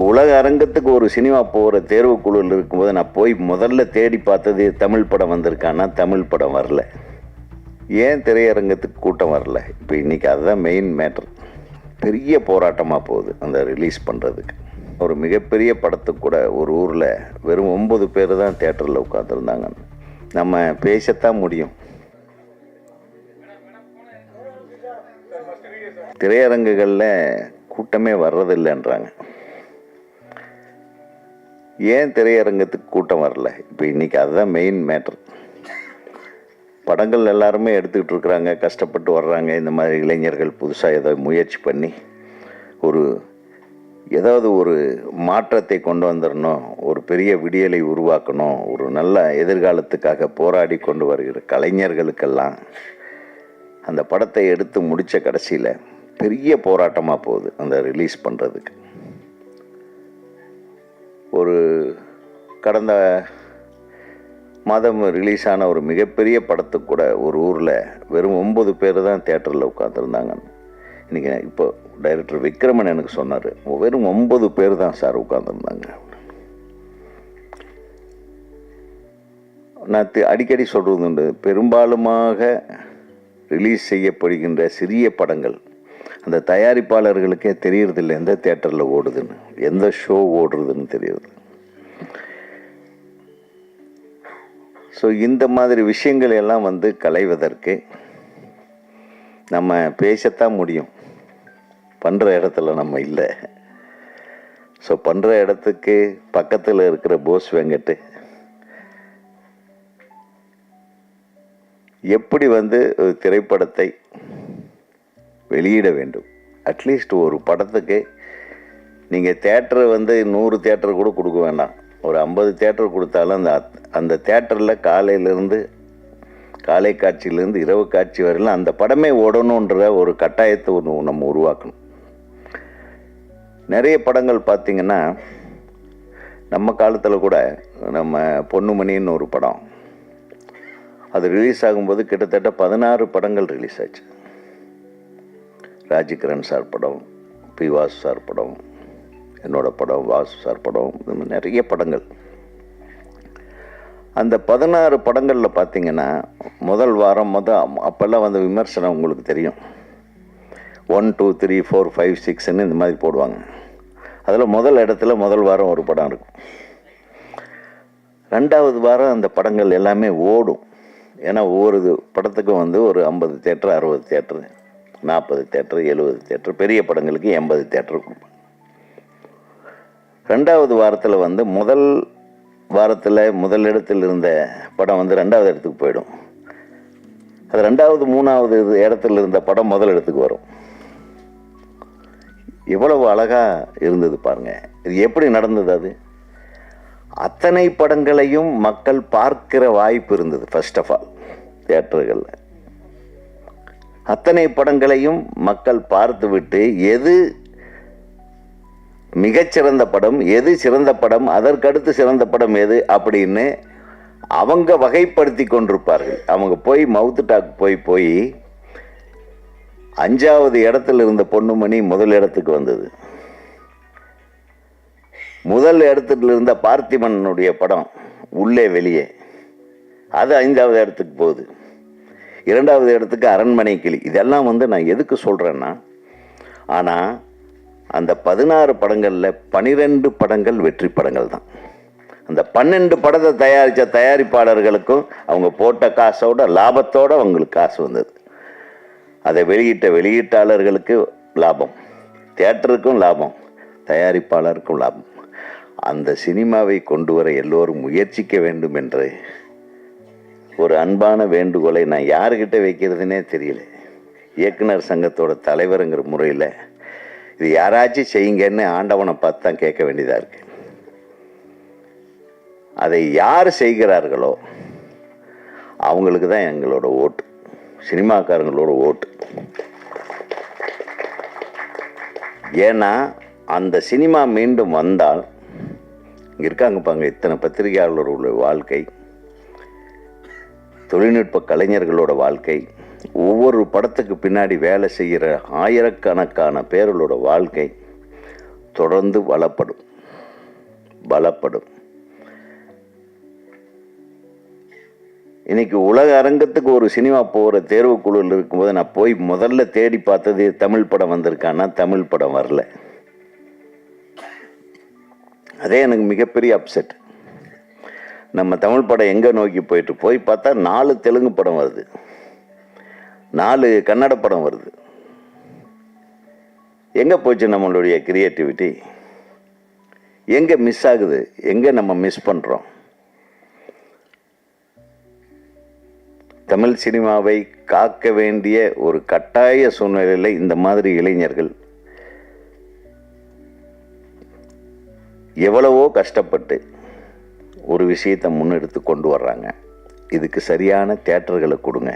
உலக அரங்கத்துக்கு ஒரு சினிமா போகிற தேர்வுக்குழுவில் இருக்கும்போது நான் போய் முதல்ல தேடி பார்த்தது தமிழ் படம் வந்திருக்கான்னா தமிழ் படம் வரல. ஏன் திரையரங்கத்துக்கு கூட்டம் வரல? இப்போ இன்றைக்கி அதுதான் மெயின் மேட்டர். பெரிய போராட்டமாக போகுது அந்த ரிலீஸ் பண்ணுறதுக்கு. ஒரு மிகப்பெரிய படத்துக்கு கூட ஒரு ஊரில் வெறும் 9 பேர் தான் தேட்டரில் உட்காந்துருந்தாங்க. நம்ம பேசத்தான் முடியும். திரையரங்குகளில் கூட்டமே வர்றதில்லைன்றாங்க. ஏன் திரையரங்கத்துக்கு கூட்டம் வரல? இப்போ இன்றைக்கி அதுதான் மெயின் மேட்டர். படங்கள் எல்லாருமே எடுத்துக்கிட்டு இருக்கிறாங்க, கஷ்டப்பட்டு வர்றாங்க. இந்த மாதிரி இளைஞர்கள் புதுசாக ஏதோ முயற்சி பண்ணி ஏதாவது ஒரு மாற்றத்தை கொண்டு வந்துடணும், ஒரு பெரிய விடியலை உருவாக்கணும், ஒரு நல்ல எதிர்காலத்துக்காக போராடி கொண்டு வருகிற கலைஞர்களுக்கெல்லாம் அந்த படத்தை எடுத்து முடித்த கடைசியில் பெரிய போராட்டமாக போகுது அந்த ரிலீஸ் பண்ணுறதுக்கு. ஒரு கடந்த மாதம் ரிலீஸ் ஆன ஒரு மிகப்பெரிய படத்துக்கு கூட ஒரு ஊரில் வெறும் 9 பேர் தான் தேட்டரில் உட்காந்துருந்தாங்க. இன்றைக்கி இப்போ டைரக்டர் விக்ரமன் எனக்கு சொன்னார், வெறும் 9 பேர் தான் சார் உட்காந்துருந்தாங்க. நான் அடிக்கடி சொல்கிறது உண்டு, பெரும்பாலுமாக ரிலீஸ் செய்யப்படுகின்ற சிறிய படங்கள் அந்த தயாரிப்பாளர்களுக்கே தெரியறதில்லை எந்த தேட்டரில் ஓடுதுன்னு, எந்த ஷோ ஓடுறதுன்னு தெரியுது. ஸோ இந்த மாதிரி விஷயங்கள் எல்லாம் களைவதற்கு நம்ம பேசத்தான் முடியும். பண்ணுற இடத்துல நம்ம இல்லை. ஸோ பண்ணுற இடத்துக்கு பக்கத்தில் இருக்கிற போஸ் வெங்கட் எப்படி ஒரு திரைப்படத்தை வெளியிட வேண்டும். அட்லீஸ்ட் ஒரு படத்துக்கு நீங்கள் தேட்டரை 100 தேட்டர் கூட கொடுக்க வேண்டாம், ஒரு 50 தேட்டர் கொடுத்தாலும் அந்த தேட்டரில் காலையிலேருந்து காலை காட்சியிலேருந்து இரவு காட்சி வரையிலும் அந்த படமே ஓடணுன்ற ஒரு கட்டாயத்தை நம்ம உருவாக்கணும். நிறைய படங்கள் பார்த்திங்கன்னா நம்ம காலத்தில் கூட நம்ம பொன்னுமணின்னு ஒரு படம் அது ரிலீஸ் ஆகும்போது கிட்டத்தட்ட 16 படங்கள் ரிலீஸ் ஆச்சு. ராஜ்கிரண் சார் படம், பி வாசு சார் படம், என்னோட படம், வாசு சார் படம், நிறைய படங்கள். அந்த 16 படங்களில் பார்த்திங்கன்னா முதல் வாரம் அப்போல்லாம் விமர்சனம் உங்களுக்கு தெரியும், 1, 2, 3, 4, 5, 6ன்னு இந்த மாதிரி போடுவாங்க. அதில் முதல் இடத்துல முதல் வாரம் ஒரு படம் இருக்கும். 2வது வாரம் அந்த படங்கள் எல்லாமே ஓடும். ஏன்னா ஒவ்வொரு படத்துக்கும் ஒரு 50 தேட்டர், 60 தேட்டர், 40 தேட்டர், 70 தேட்டர், பெரிய படங்களுக்கு 80 தேட்டர் கொடுப்பாங்க. 2வது வாரத்தில் முதல் வாரத்தில் முதல் இடத்தில் இருந்த படம் 2வது இடத்துக்கு போயிடும். அது 2வது 3வது இடத்துல இருந்த படம் முதல் இடத்துக்கு வரும். எவ்வளவு அழகாக இருந்தது பாருங்க. இது எப்படி நடந்தது? அது அத்தனை படங்களையும் மக்கள் பார்க்கிற வாய்ப்பு இருந்தது. ஃபர்ஸ்ட் ஆஃப் ஆல் தியேட்டர்களில் அத்தனை படங்களையும் மக்கள் பார்த்துவிட்டு எது மிகச்சிறந்த படம், எது சிறந்த படம், அதற்கடுத்து சிறந்த படம் எது அப்படின்னு அவங்க வகைப்படுத்தி கொண்டிருப்பார்கள். அவங்க போய் மவுத் டாக் போய் 5வது இடத்துல இருந்த பொன்னுமணி முதல் இடத்துக்கு வந்தது. முதல் இடத்துல இருந்த பார்த்திபனுடைய படம் உள்ளே வெளியே, அது 5வது இடத்துக்கு போகுது. 2வது இடத்துக்கு அரண்மனை கிளி. இதெல்லாம் நான் எதுக்கு சொல்கிறேன்னா, ஆனால் அந்த 16 படங்களில் 12 படங்கள் வெற்றி படங்கள் தான். அந்த 12 படத்தை தயாரித்த தயாரிப்பாளர்களுக்கும் அவங்க போட்ட காசோட லாபத்தோடு அவங்களுக்கு காசு வந்தது. அதை வெளியிட்ட வெளியீட்டாளர்களுக்கு லாபம், தியேட்டருக்கும் லாபம், தயாரிப்பாளருக்கும் லாபம். அந்த சினிமாவை கொண்டு வர எல்லோரும் முயற்சிக்க வேண்டும் என்ற ஒரு அன்பான வேண்டுகோளை நான் யாருக்கிட்ட வைக்கிறதுனே தெரியல. இயக்குனர் சங்கத்தோட தலைவருங்கிற முறையில் இது யாராச்சும் செய்யுங்கன்னு ஆண்டவனை பார்த்து தான் கேட்க வேண்டியதாக இருக்கு. அதை யார் செய்கிறார்களோ அவங்களுக்கு தான் எங்களோட ஓட்டு, சினிமாக்காரங்களோட ஓட்டு. ஏன்னா அந்த சினிமா மீண்டும் வந்தால், இங்கே இருக்காங்க பாங்க இத்தனை பத்திரிகையாளர்களோட வாழ்க்கை, தொழில்நுட்ப கலைஞர்களோட வாழ்க்கை, ஒவ்வொரு படத்துக்கு பின்னாடி வேலை செய்கிற ஆயிரக்கணக்கான பேர்களோட வாழ்க்கை தொடர்ந்து வளப்படும். பலப்படும். இன்னைக்கு உலக அரங்கத்துக்கு ஒரு சினிமா போகிற தேர்வுக்குழுவில் இருக்கும்போது நான் போய் முதல்ல தேடி பார்த்தது தமிழ் படம் வந்திருக்கான்னா தமிழ் படம் வரல. அதே எனக்கு மிகப்பெரிய அப்செட். நம்ம தமிழ் படம் எங்கே நோக்கி போயிட்டு போய் பார்த்தா 4 தெலுங்கு படம் வருது, 4 கன்னட படம் வருது. எங்கே போச்சு நம்மளுடைய கிரியேட்டிவிட்டி? எங்கே மிஸ் ஆகுது? எங்கே நம்ம மிஸ் பண்ணுறோம்? தமிழ் சினிமாவை காக்க வேண்டிய ஒரு கட்டாய சூழ்நிலையில் இந்த மாதிரி இளைஞர்கள் எவ்வளவோ கஷ்டப்பட்டு ஒரு விஷயத்தை முன்னெடுத்து கொண்டு வர்றாங்க. இதுக்கு சரியான தியேட்டர்களை கொடுங்க.